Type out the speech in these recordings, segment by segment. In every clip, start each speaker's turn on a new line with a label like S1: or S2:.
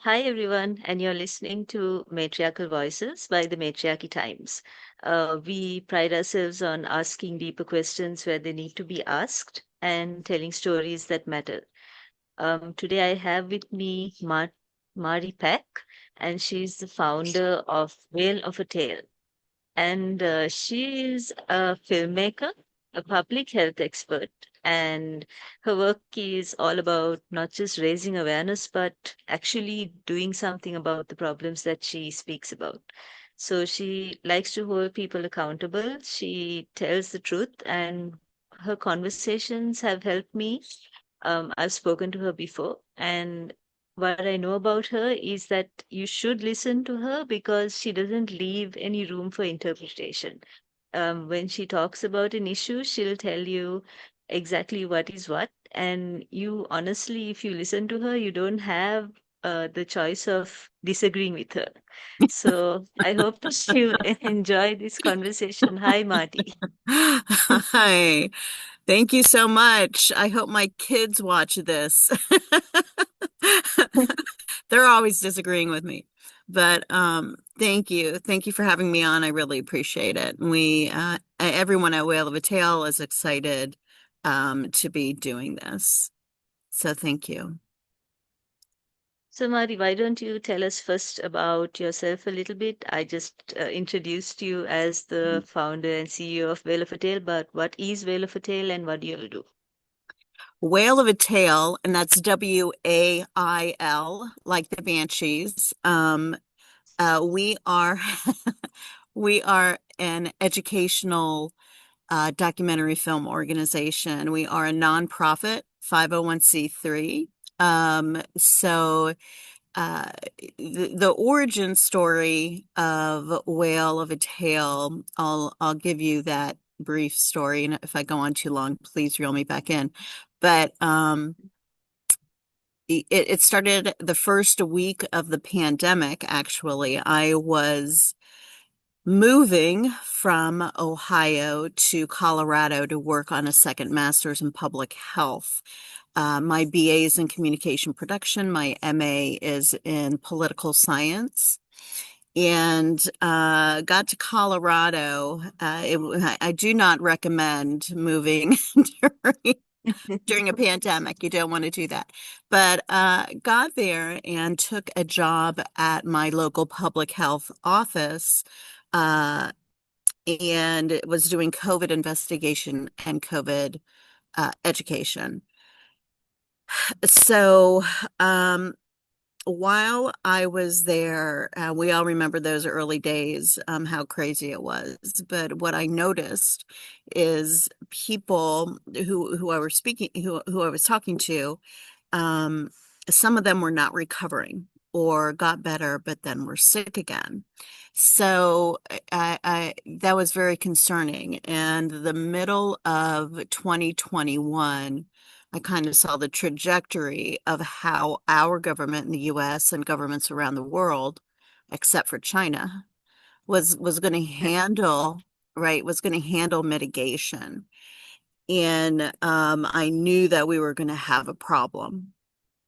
S1: Hi, everyone, and you're listening to Matriarchal Voices by the Matriarchy Times. We pride ourselves on asking deeper questions where they need to be asked and telling stories that matter. Today, I have with me Marty Pack, and she's the founder of Wail of a Tale. And she is a filmmaker, a public health expert, and her work is all about not just raising awareness, but actually doing something about the problems that she speaks about. So she likes to hold people accountable. She tells the truth, and her conversations have helped me. I've spoken to her before, and what I know about her is that you should listen to her because she doesn't leave any room for interpretation. When she talks about an issue, she'll tell you exactly what is what. And you honestly, if you listen to her, you don't have the choice of disagreeing with her. So I hope that you enjoy this conversation. Hi, Marty.
S2: Hi, thank you so much. I hope my kids watch this. They're always disagreeing with me. But thank you. Thank you for having me on. I really appreciate it. Everyone at Whale of a Tale is excited to be doing this. So thank you.
S1: So, Mari, why don't you tell us first about yourself a little bit? I just introduced you as the founder and CEO of Whale of a Tale, but what is Whale of a Tale and what do you do?
S2: Whale of a Tale, and that's Wail, like the Banshees. We are we are an educational documentary film organization. We are a nonprofit 501(c)(3). So uh, the origin story of Whale of a Tale, I'll give you that brief story, and if I go on too long, please reel me back in. But it started the first week of the pandemic, actually. I was moving from Ohio to Colorado to work on a second master's in public health. My BA is in communication production. My MA is in political science. And got to Colorado. I do not recommend moving during during a pandemic. You don't want to do that. But got there and took a job at my local public health office, uh, and was doing COVID investigation and COVID education. So while I was there, we all remember those early days, how crazy it was. But what I noticed is people who I was talking to, um, some of them were not recovering or got better, but then were sick again. So that was very concerning. And the middle of 2021, I kind of saw the trajectory of how our government in the US and governments around the world, except for China, was going to handle, right, was going to handle mitigation. And I knew that we were going to have a problem.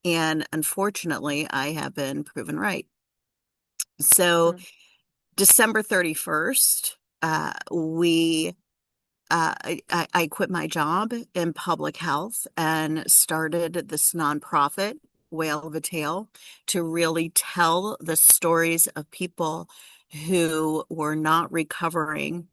S2: And unfortunately, I have been proven right. So
S1: Mm.
S2: December 31st, I quit my job in public health and started this nonprofit, Whale of a Tale, to really tell the stories of people who were not recovering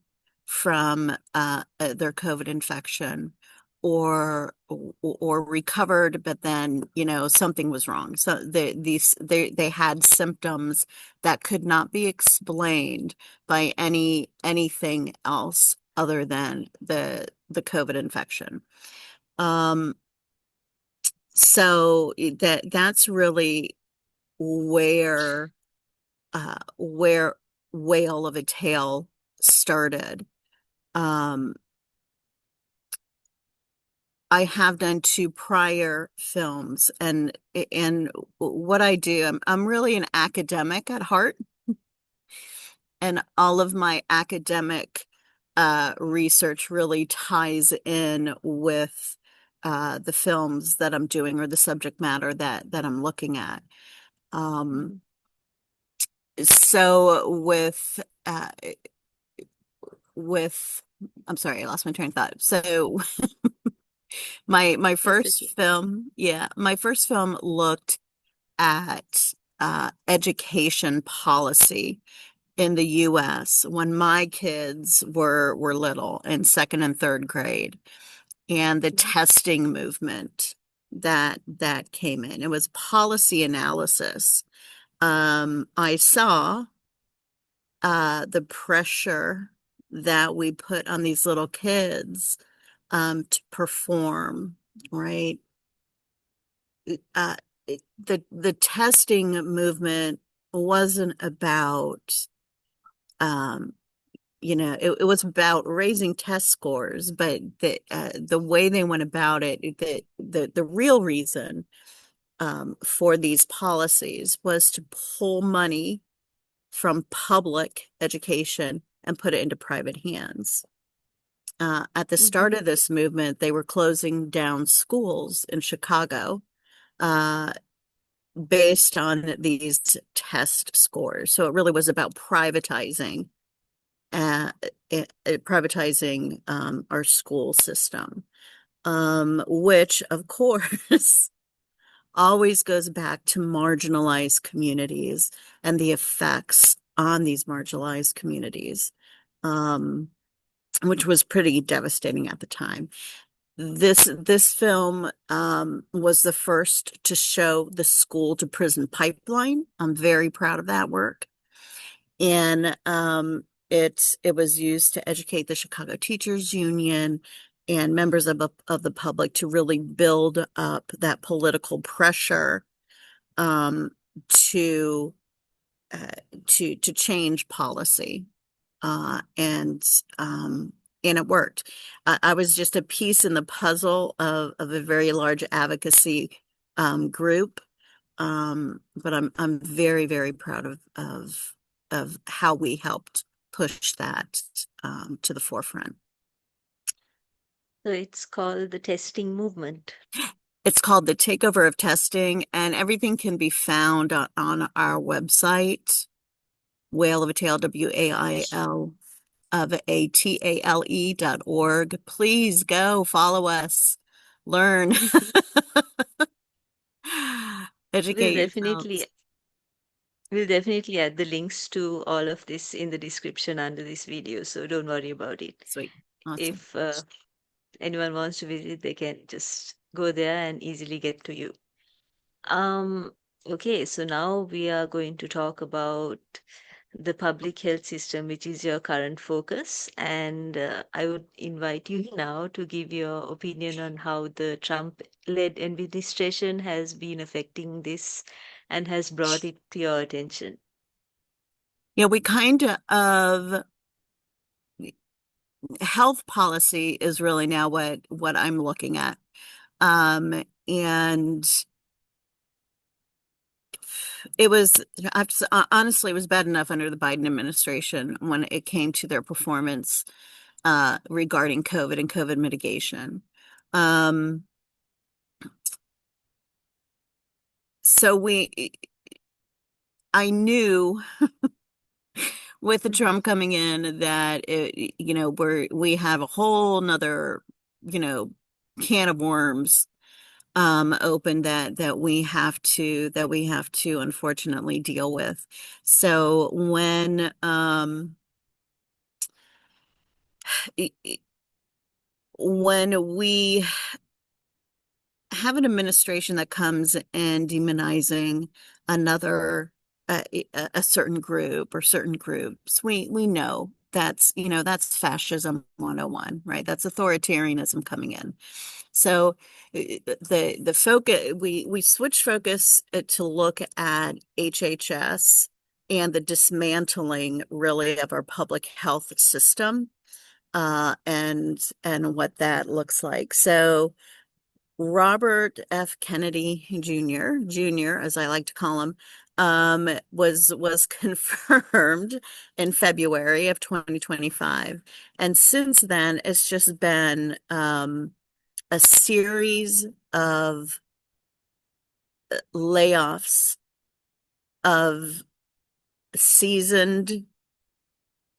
S2: from their COVID infection or recovered, but then, something was wrong. So they had symptoms that could not be explained by anything else other than the COVID infection. Um, so that's really where where Whale of a Tale started. Um, I have done two prior films, and what I do, I'm really an academic at heart, and all of my academic research really ties in with the films that I'm doing or the subject matter that I'm looking at. Um,
S1: Mhm.
S2: so with I'm sorry, I lost my train of thought. So my
S1: That's
S2: first
S1: okay.
S2: film, yeah, my first film looked at education policy in the US when my kids were little in second and third grade, and the
S1: Mhm.
S2: testing movement that came in. It was policy analysis. I saw the pressure that we put on these little kids to perform, right? Uh, the testing movement wasn't about um, it was about raising test scores, but the way they went about it, the real reason for these policies was to pull money from public education and put it into private hands. At the start
S1: Mhm.
S2: of this movement, they were closing down schools in Chicago uh, based on these test scores. So it really was about uh, privatizing our school system, which of course always goes back to marginalized communities and the effects on these marginalized communities, um, which was pretty devastating at the time. This film was the first to show the school to prison pipeline. I'm very proud of that work. And it was used to educate the Chicago Teachers Union and members of the public to really build up that political pressure um, to uh, to change policy, and it worked. I was just a piece in the puzzle of a very large advocacy group, but I'm very proud of how we helped push that to the forefront.
S1: So it's called the testing movement.
S2: It's called The Takeover of Testing, and everything can be found on our website, Wail of a Tale, Wail of a TALE.org. Please go follow us, learn,
S1: We'll
S2: educate
S1: definitely
S2: yourselves.
S1: we'll definitely add the links to all of this in the description under this video, so don't worry about it.
S2: Sweet. Awesome.
S1: If anyone wants to visit, they can just go there and easily get to you. Um, okay, so now we are going to talk about the public health system, which is your current focus. And I would invite you now to give your opinion on how the Trump-led administration has been affecting this and has brought it to your attention.
S2: Yeah, we kind of health policy is really now what I'm looking at. And it was honestly, it was bad enough under the Biden administration when it came to their performance regarding COVID and COVID mitigation. Um, so I knew with the
S1: Mhm.
S2: Trump coming in that we have a whole nother, you know, can of worms open that we have to unfortunately deal with. So when we have an administration that comes in demonizing another a certain group or certain groups, we know that's fascism 101, right? That's authoritarianism coming in. So the focus we switch focus to look at HHS and the dismantling really of our public health system, and what that looks like. So Robert F. Kennedy Jr., as I like to call him, was confirmed in February of 2025. And since then, it's just been a series of layoffs of seasoned,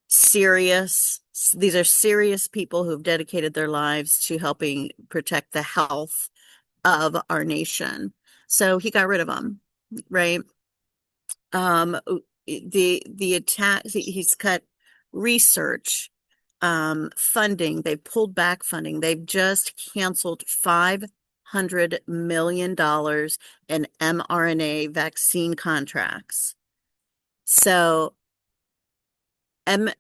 S2: serious, these are serious people who've dedicated their lives to helping protect the health of our nation. So he got rid of them, right? Um, the attack, he's cut research, funding. They've pulled back funding. They've just canceled $500 million in mRNA vaccine contracts. So M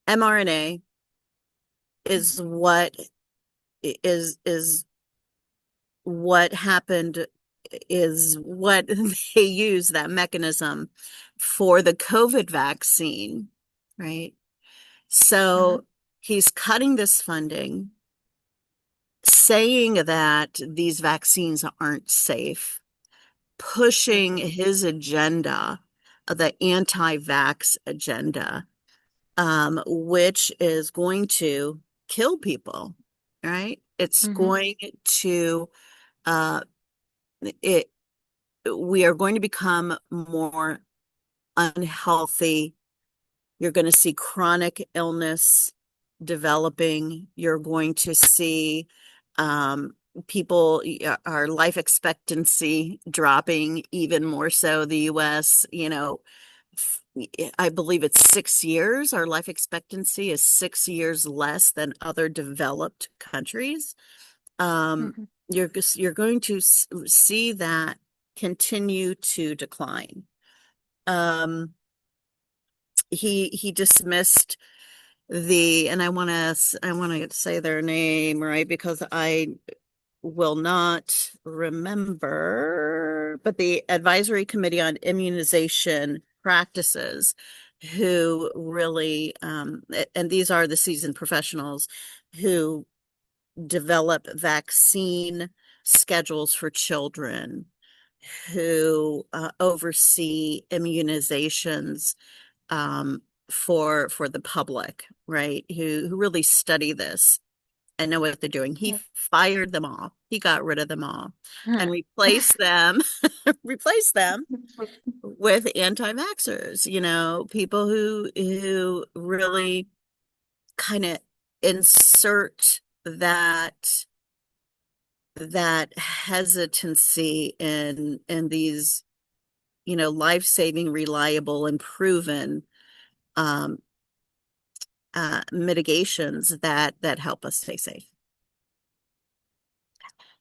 S2: mRNA is is what happened is what they use that mechanism for the COVID vaccine, right?
S1: Uh-huh.
S2: So he's cutting this funding, saying that these vaccines aren't safe, pushing
S1: Okay.
S2: his agenda, the anti-vax agenda, which is going to kill people, right? It's
S1: Mm-hmm.
S2: going to uh, it we are going to become more unhealthy. You're going to see chronic illness developing. You're going to see um, people, our life expectancy dropping even more so. The US, I believe it's 6 years. Our life expectancy is 6 years less than other developed countries. Um,
S1: Mm-hmm.
S2: you're going to see that continue to decline. Um, he dismissed and I want to say their name right because I will not remember, but the Advisory Committee on Immunization Practices, who really and these are the seasoned professionals who develop vaccine schedules for children, who oversee immunizations um, for the public, right? Who really study this and know what they're doing. He
S1: Yeah.
S2: fired them all. He got rid of them all and replaced them replaced them with anti-vaxxers, people who really kind of insert that hesitancy in these, life-saving, reliable, and proven um, mitigations that help us stay safe.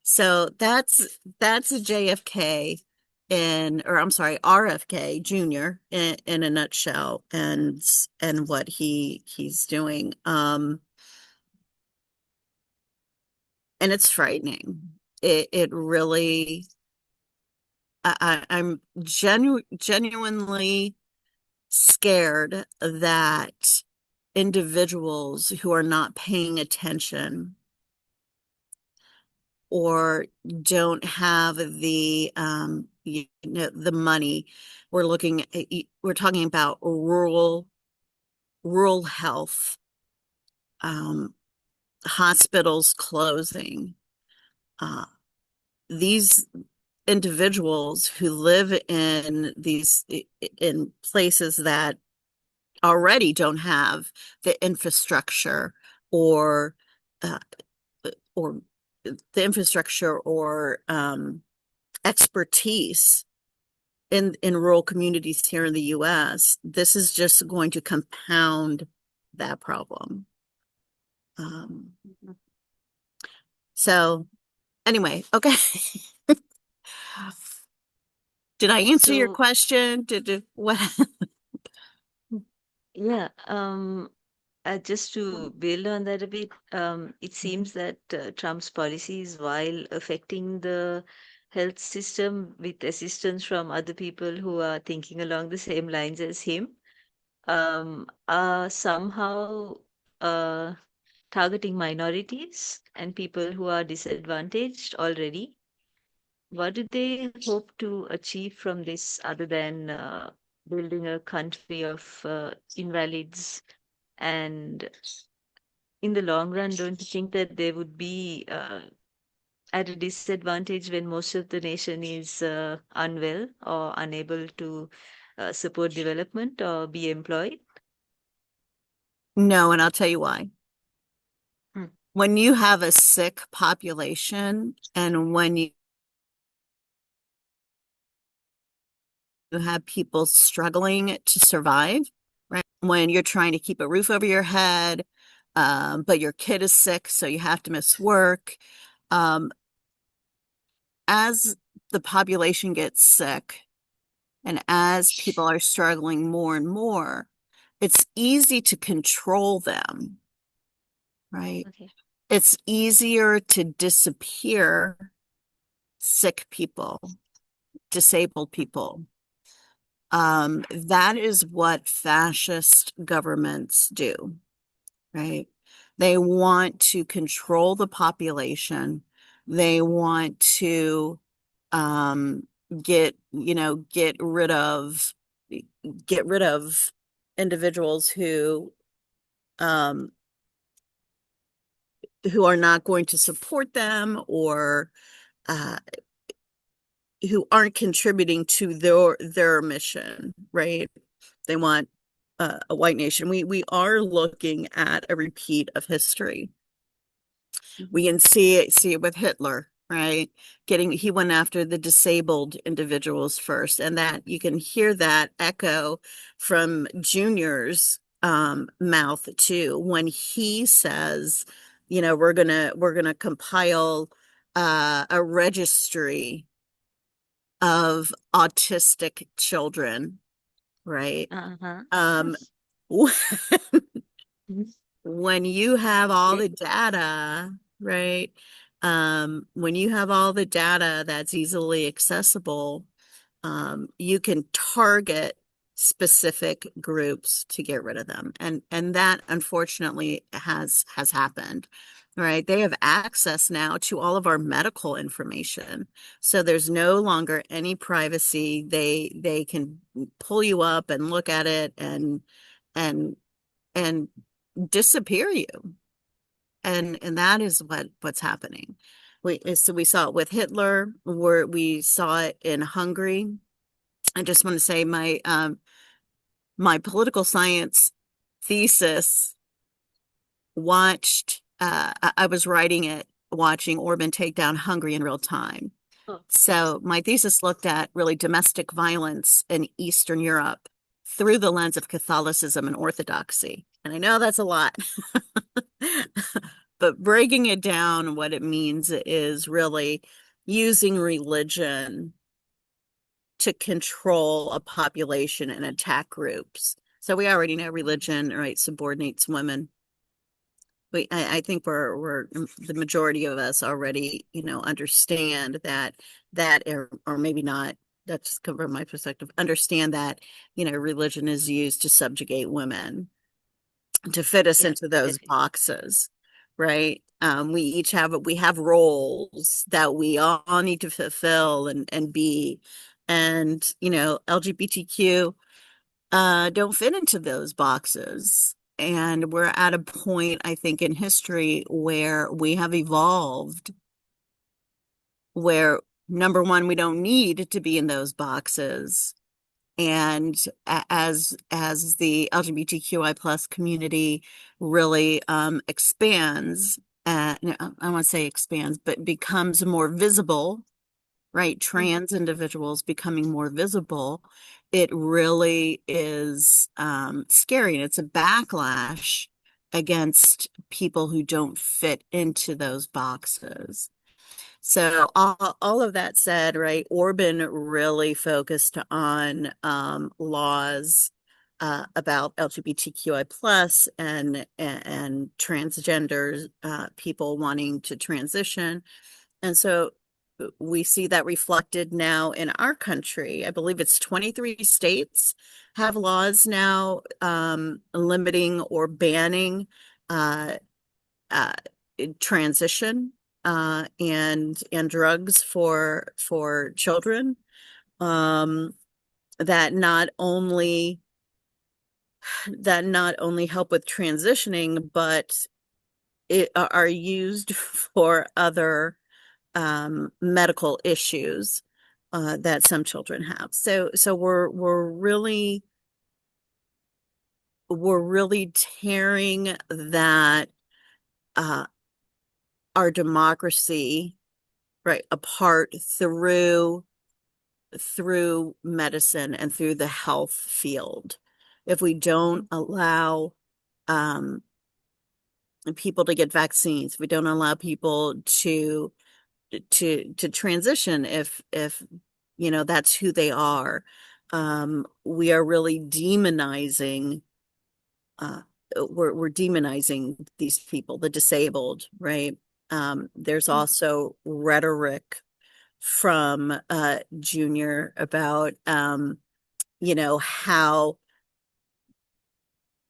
S2: So that's a JFK or I'm sorry, RFK Jr. in a nutshell, and what he's doing. And it's frightening. It really, I'm genuinely scared that individuals who are not paying attention or don't have the money. We're talking about rural health, um, hospitals closing. Uh, these individuals who live in places that already don't have the infrastructure or uh, or the infrastructure or expertise in rural communities here in the US, this is just going to compound that problem.
S1: Mhm.
S2: So anyway, okay. Did I answer your
S1: So,
S2: question? Did what?
S1: yeah, just to build on that a bit, it seems that Trump's policies, while affecting the health system with assistance from other people who are thinking along the same lines as him, are somehow uh, targeting minorities and people who are disadvantaged already. What do they hope to achieve from this other than building a country of invalids? And in the long run, don't you think that there would be at a disadvantage when most of the nation is unwell or unable to support development or be employed?
S2: No, and I'll tell you why.
S1: Hmm.
S2: When you have a sick population and when you have people struggling to survive, right? When you're trying to keep a roof over your head, but your kid is sick, so you have to miss work. Um, as the population gets sick and as people are struggling more and more, it's easy to control them, right?
S1: Okay.
S2: It's easier to disappear sick people, disabled people. That is what fascist governments do, right? They want to control the population. They want to um, get rid of individuals um, who are not going to support them or uh, who aren't contributing to their mission, right? They want a white nation. We are looking at a repeat of history. We
S1: Mhm.
S2: can see it with Hitler, right? He went after the disabled individuals first, and that you can hear that echo from Junior's mouth too when he says, we're gonna compile a registry of autistic children, right?
S1: Uh-huh.
S2: Um,
S1: Mhm.
S2: when you have all
S1: Yeah.
S2: the data, right? When you have all the data that's easily accessible, you can target specific groups to get rid of them. And that unfortunately has happened. Right. They have access now to all of our medical information. So there's no longer any privacy. They can pull you up and look at it and and disappear you. And that is what's happening. We saw it with Hitler, we saw it in Hungary. I just want to say my political science thesis I was writing it watching Orban take down Hungary in real time.
S1: Oh,
S2: So my thesis looked at really domestic violence in Eastern Europe through the lens of Catholicism and Orthodoxy. And I know that's a lot, but breaking it down, what it means is really using religion to control a population and attack groups. So we already know religion, right, subordinates women. I think we're the majority of us already, understand that or maybe not. That's just from my perspective. Understand that, religion is used to subjugate women, to fit us
S1: yeah,
S2: into those
S1: definitely.
S2: boxes, right? We have roles that we all need to fulfill and be, and LGBTQ don't fit into those boxes. And we're at a point, I think, in history where we have evolved, where number one, we don't need to be in those boxes. And as the LGBTQI plus community really expands, no, I want to say expands, but becomes more visible, right?
S1: Mm.
S2: Trans individuals becoming more visible, it really is scary. And it's a backlash against people who don't fit into those boxes. So all of that said, right, Orban really focused on laws about LGBTQI plus and transgender people wanting to transition. And so we see that reflected now in our country. I believe it's 23 states have laws now limiting or banning uh, uh, transition and drugs for children um, that not only help with transitioning, but are used for other medical issues that some children have. So we're really tearing that uh, our democracy right apart through medicine and through the health field. If we don't allow um, people to get vaccines, if we don't allow people to transition, if that's who they are, we are really demonizing. Uh, we're demonizing these people, the disabled, right? There's also rhetoric from Junior about how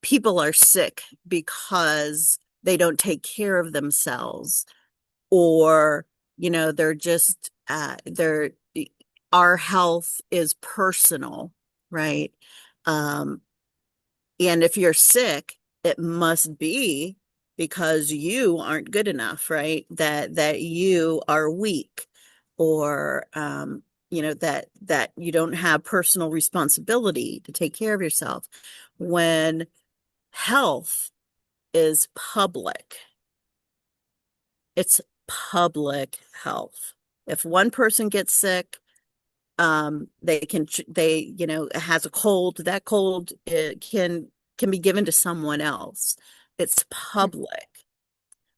S2: people are sick because they don't take care of themselves, or they're just they're our health is personal, right? um and if you're sick, it must be because you aren't good enough, right? That you are weak, or that you don't have personal responsibility to take care of yourself, when health is public. It's public health. If one person gets sick, has a cold, that cold can be given to someone else. It's public.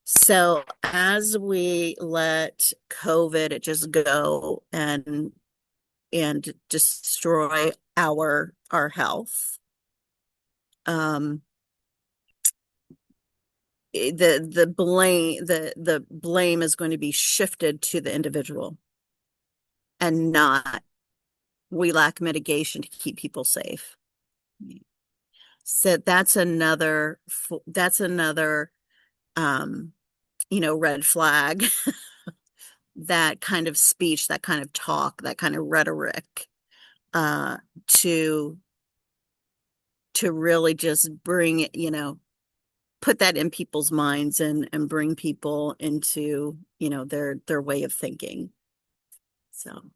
S2: So as we let COVID just go and destroy our health, um, the blame is going to be shifted to the individual, and not we lack mitigation to keep people safe. So that's another um red flag. That kind of speech, that kind of talk, that kind of rhetoric, uh to really just bring, put that in people's minds, and bring people into, their way of thinking. So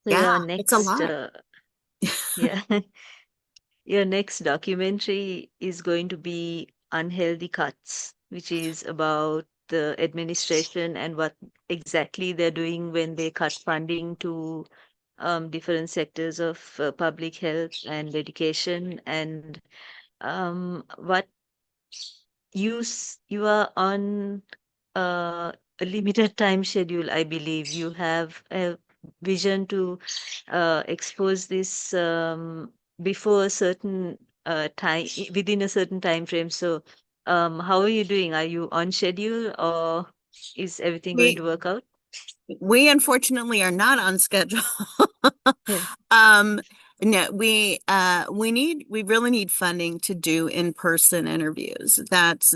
S1: So
S2: yeah,
S1: your
S2: it's a
S1: next,
S2: lot.
S1: yeah, your next documentary is going to be Unhealthy Cuts, which is about the administration and what exactly they're doing when they cut funding to different sectors of public health and education, and what you are on a limited time schedule, I believe. You have a vision to expose this before a certain time, within a certain time frame. So, how are you doing? Are you on schedule, or is everything going
S2: we
S1: to work out?
S2: we unfortunately are not on schedule.
S1: Yeah.
S2: Um, no, we really need funding to do in-person interviews. That's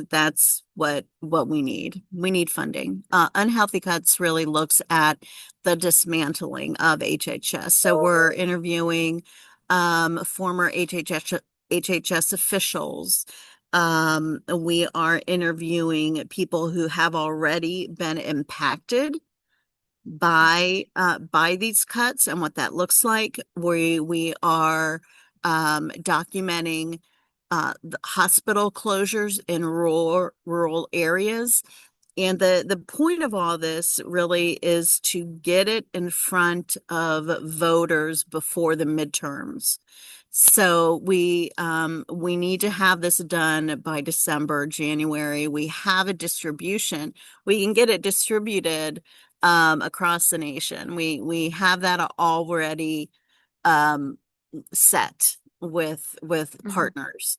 S2: what we need. We need funding. Unhealthy Cuts really looks at the dismantling of HHS. So we're interviewing former HHS officials. We are interviewing people who have already been impacted by these cuts and what that looks like. We are documenting the hospital closures in rural areas. And the point of all this really is to get it in front of voters before the midterms. So we need to have this done by December, January. We have a distribution. We can get it distributed across the nation. We have that already um, set with
S1: Mhm.
S2: partners.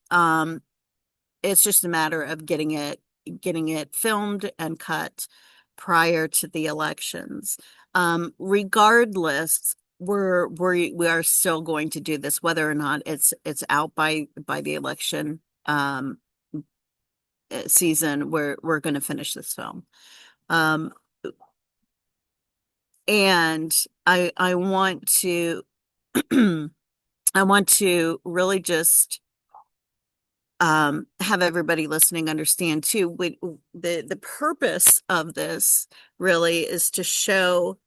S2: It's just a matter of getting it filmed and cut prior to the elections. Regardless, we are still going to do this, whether or not it's out by the election season. We're going to finish this film. Um, and I want to I want to really just have everybody listening understand too. The purpose of this really is to show,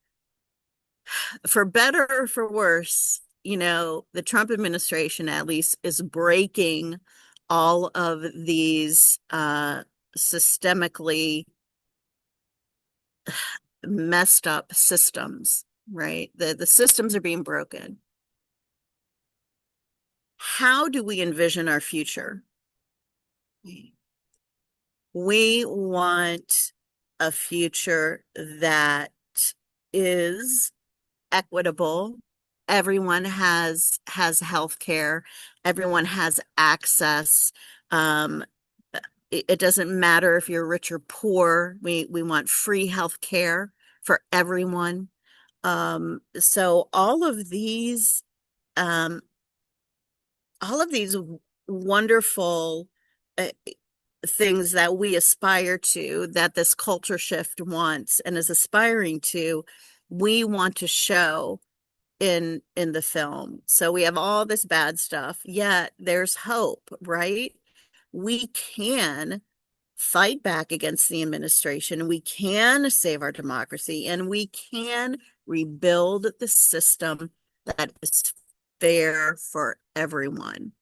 S2: for better or for worse, the Trump administration at least is breaking all of these systemically messed up systems, right? The systems are being broken. How do we envision our future? We want a future that is equitable. Everyone has health care. Everyone has access. Um, it doesn't matter if you're rich or poor. We want free health care for everyone. So um, all of these wonderful uh, things that we aspire to, that this culture shift wants and is aspiring to, we want to show in the film. So we have all this bad stuff, yet there's hope, right? We can fight back against the administration. We can save our democracy, and we can rebuild the system that is fair for everyone,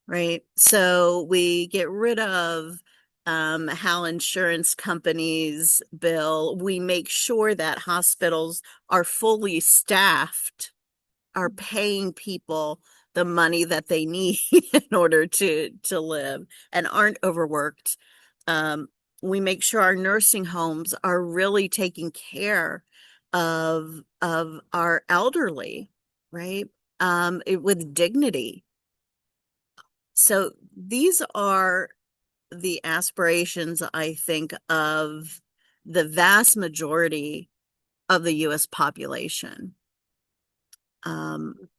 S2: right? So we get rid of how insurance companies bill. We make sure that hospitals are fully staffed, are paying people the money that they need in order to live, and aren't overworked. Um, we make sure our nursing homes are really taking care of our elderly, right? With dignity. So these are the aspirations, I think, of the vast majority of the US population.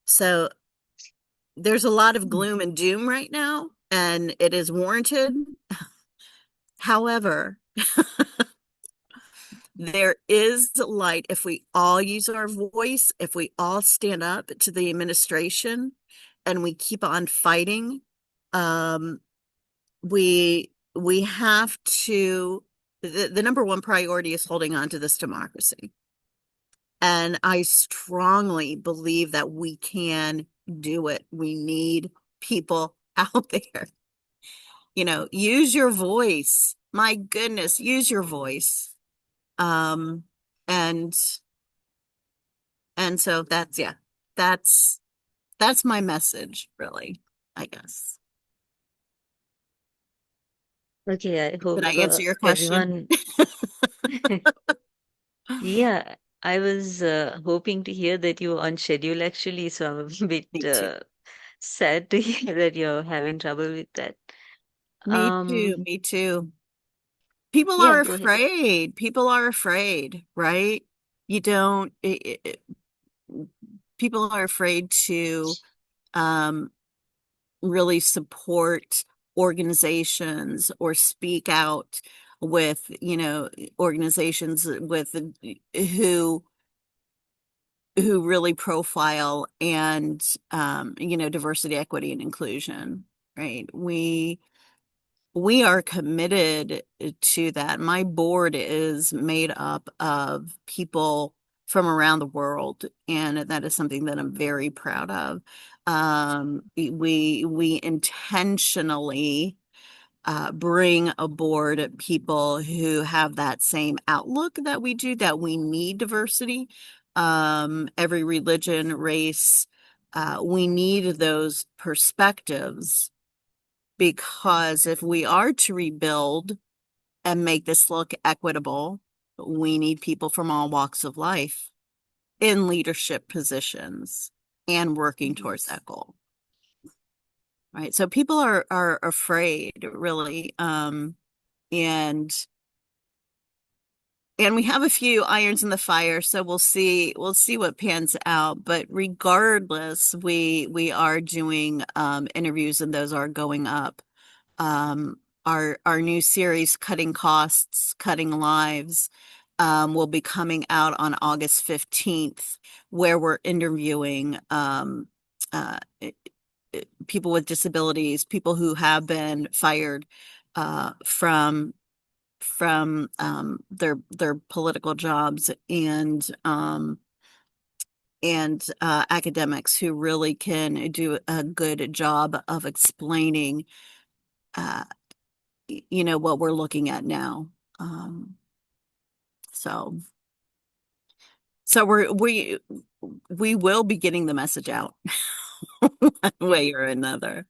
S2: So there's a lot of gloom and doom right now, and it is warranted. However, there is light if we all use our voice, if we all stand up to the administration and we keep on fighting. Um, we have to, the number one priority is holding on to this democracy. And I strongly believe that we can do it. We need people out there. Use your voice. My goodness, use your voice. Um, and and so that's that's my message, really, I guess.
S1: Okay, I
S2: Did
S1: hope
S2: I answer your question?
S1: everyone. Yeah, I was hoping to hear that you were on schedule actually, so I'm a bit
S2: Me too.
S1: sad to hear that you're having trouble with that.
S2: Me too.
S1: Um,
S2: Me too. People
S1: yeah,
S2: are
S1: go ahead.
S2: afraid. People are afraid, right? You don't, people are afraid to um, really support organizations or speak out with, organizations with who who really profile and diversity, equity, and inclusion, right? We are committed to that. My board is made up of people from around the world, and that is something that I'm very proud of. We intentionally bring aboard people who have that same outlook that we do, that we need diversity. Every religion, race, we need those perspectives, because if we are to rebuild and make this look equitable, we need people from all walks of life in leadership positions and working towards that goal. Right. So people are afraid, really. And we have a few irons in the fire, so we'll see what pans out. But regardless, we are doing interviews, and those are going up. Our new series, Cutting Costs, Cutting Lives, will be coming out on August 15th, where we're interviewing people with disabilities, people who have been fired from their political jobs, and academics who really can do a good job of explaining uh, what we're looking at now. Um, so so we will be getting the message out one way or another.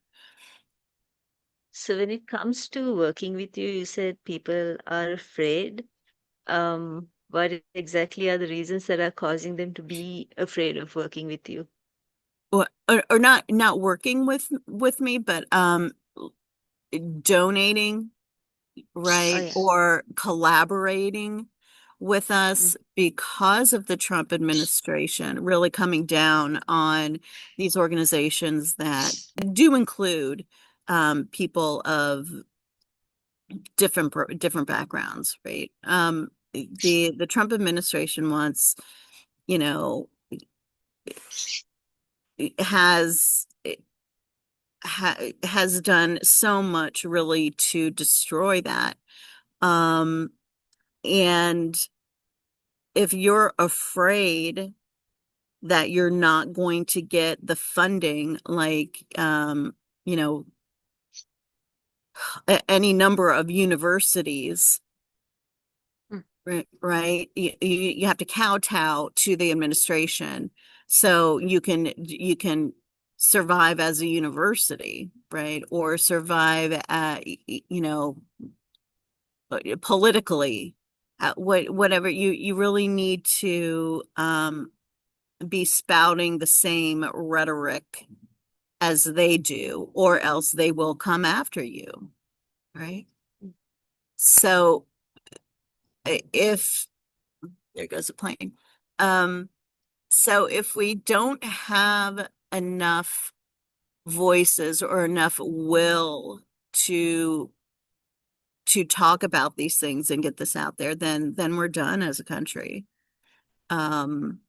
S1: So when it comes to working with you, you said people are afraid. What exactly are the reasons that are causing them to be afraid of working with you?
S2: Or not working with me, but donating,
S1: Oh
S2: right,
S1: yeah.
S2: or collaborating with
S1: Mm.
S2: us because of the Trump administration really coming down on these organizations that do include people of different backgrounds, right? The Trump administration wants, you know, has has done so much really to destroy that. Um, and if you're afraid that you're not going to get the funding, like, you know, any number of universities,
S1: Mm.
S2: right? You have to kowtow to the administration so you can survive as a university, right? Or survive politically. Whatever, you really need to be spouting the same rhetoric as they do, or else they will come after you, right?
S1: Mm.
S2: So if there goes a plane. Um, so if we don't have enough voices or enough will to talk about these things and get this out there, then we're done as a country. Um,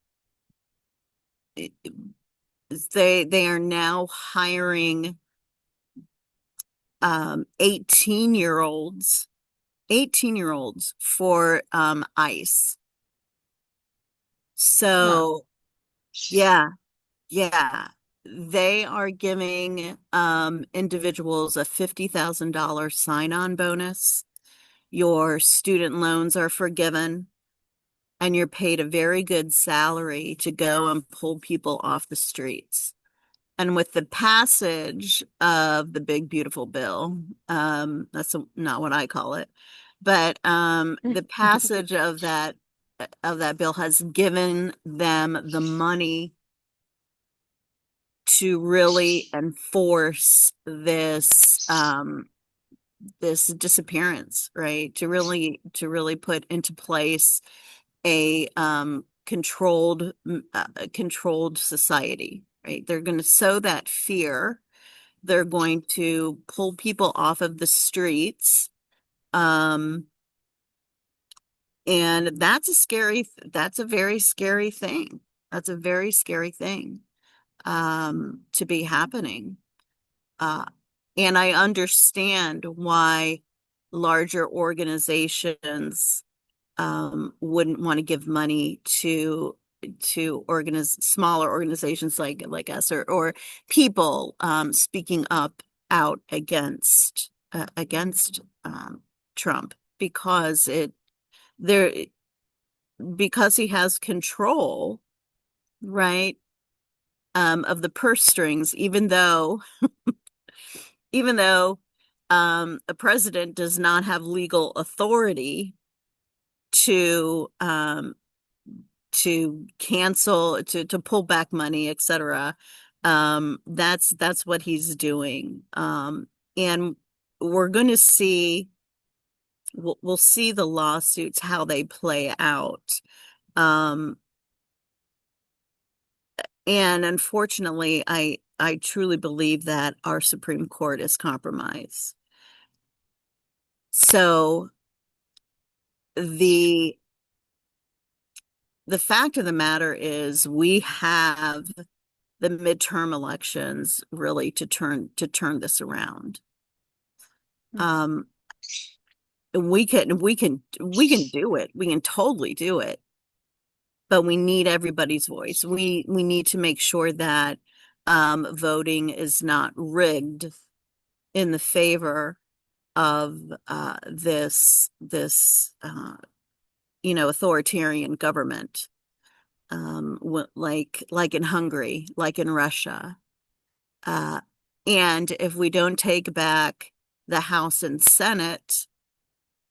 S2: they are now hiring 18-year olds for ICE.
S1: Wow.
S2: So yeah, yeah. They are giving individuals a $50,000 sign-on bonus. Your student loans are forgiven, and you're paid a very good salary to go and pull people off the streets. And with the passage of the big beautiful bill, that's not what I call it, but the passage of that bill has given them the money to really enforce this disappearance, right? To really put into place a controlled society, right? They're going to sow that fear. They're going to pull people off of the streets. Um, and that's a very scary thing. That's a very scary thing to be happening. Uh, and I understand why larger organizations wouldn't want to give money to smaller organizations like us, or people speaking up out against Trump, because there because he has control, right, of the purse strings, even though a president does not have legal authority to cancel, to pull back money, etc. That's what he's doing. And we're going to see we'll see the lawsuits, how they play out. Um, and unfortunately, I truly believe that our Supreme Court is compromised. So the the fact of the matter is, we have the midterm elections really to turn this around. Um, we can do it. We can totally do it. But we need everybody's voice. We need to make sure that voting is not rigged in the favor of this authoritarian government, like in Hungary, like in Russia. Uh, and if we don't take back the House and Senate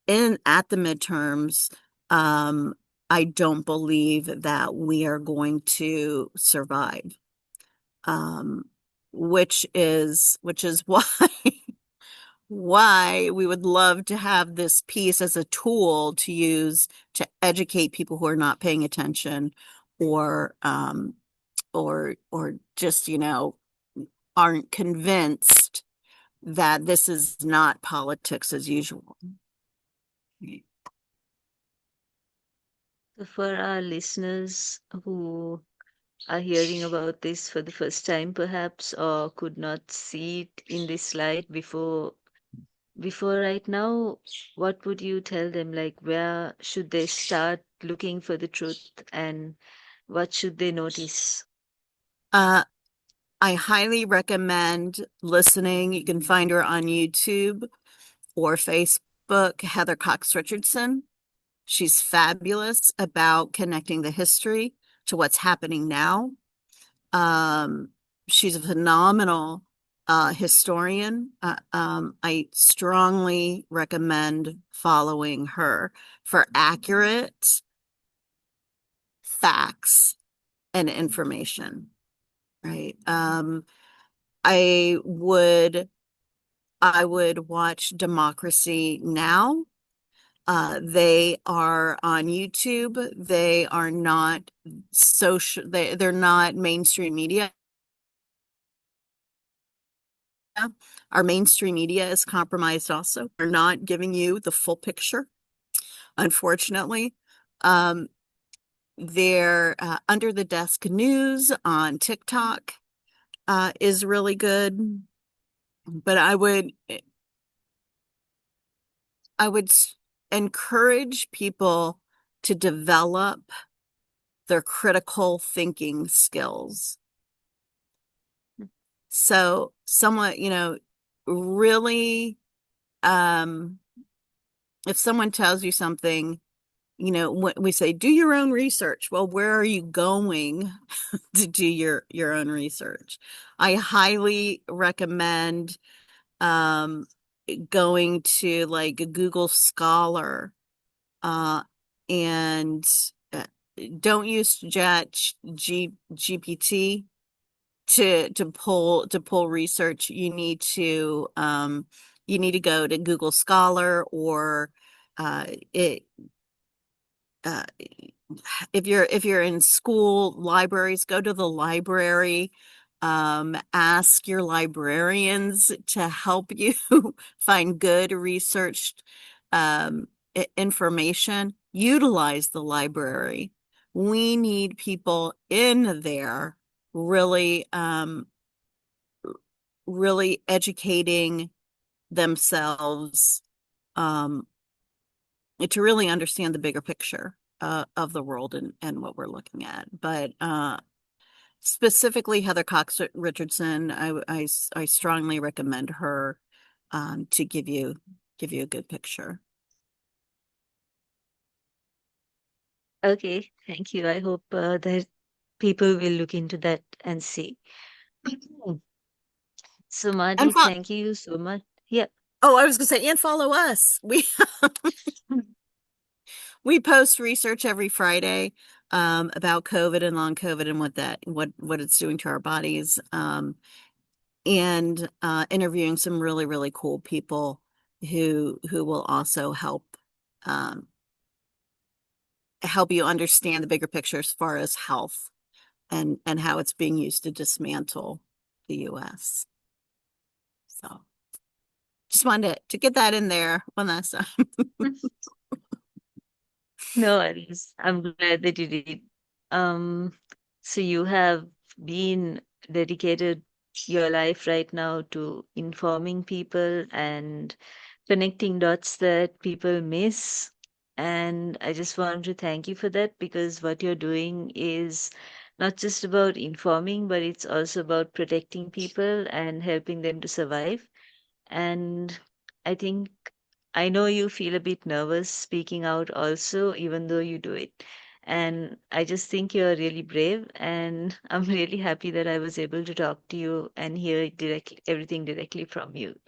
S2: in at the midterms, um, I don't believe that we are going to survive. Um, which is why we would love to have this piece as a tool to use to educate people who are not paying attention, or just aren't convinced that this is not politics as usual.
S1: So for our listeners who are hearing about this for the first time, perhaps, or could not see it in this slide before right now, what would you tell them? Like, where should they start looking for the truth, and what should they notice?
S2: Uh, I highly recommend listening. You can find her on YouTube or Facebook, Heather Cox Richardson. She's fabulous about connecting the history to what's happening now. Um, she's a phenomenal historian. I strongly recommend following her for accurate facts and information, right? I would I would watch Democracy Now! They are on YouTube. They are not social. They're not mainstream media. Our mainstream media is compromised also. They're not giving you the full picture, unfortunately. Um, their Under the Desk News on TikTok is really good. But I would encourage people to develop their critical thinking skills. So someone, really, if someone tells you something, when we say, do your own research. Well, where are you going to do your own research? I highly recommend um, going to like a Google Scholar, and uh, don't use GPT to pull research. You need to go to Google Scholar, or it uh, if you're in school libraries, go to the library. Ask your librarians to help you find good researched information. Utilize the library. We need people in there really, really educating themselves, um, to really understand the bigger picture of the world and what we're looking at. But specifically, Heather Cox Richardson, I strongly recommend her to give you a good picture.
S1: Okay, thank you. I hope that people will look into that and see. So,
S2: And
S1: Marty,
S2: fo-
S1: thank you so much. Yeah.
S2: oh, I was gonna say, and follow us. We post research every Friday about COVID and long COVID and what it's doing to our bodies, and interviewing some really really cool people who will also um, help you understand the bigger picture as far as health and how it's being used to dismantle the U.S. So just wanted to get that in there one last time.
S1: No worries. I'm glad that you did. Um, so you have been dedicated your life right now to informing people and connecting dots that people miss. And I just want to thank you for that, because what you're doing is not just about informing, but it's also about protecting people and helping them to survive. And I think I know you feel a bit nervous speaking out also, even though you do it. And I just think you're really brave, and I'm really happy that I was able to talk to you and hear it directly, everything directly from you.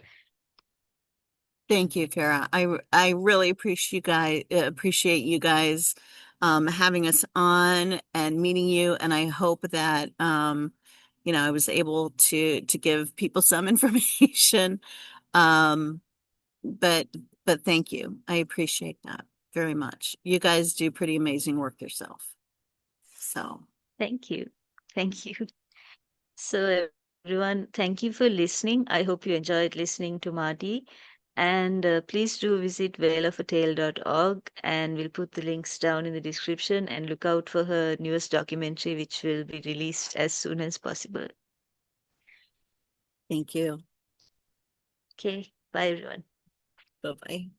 S2: Thank you, Kara. I really appreciate you guys having us on and meeting you, and I hope that I was able to give people some information. Um, but but thank you. I appreciate that very much. You guys do pretty amazing work yourself. So
S1: Thank you. Thank you. So, everyone, thank you for listening. I hope you enjoyed listening to Marty. And please do visit wailofatale.org, and we'll put the links down in the description, and look out for her newest documentary, which will be released as soon as possible.
S2: thank you.
S1: Okay, bye, everyone.
S2: Bye bye.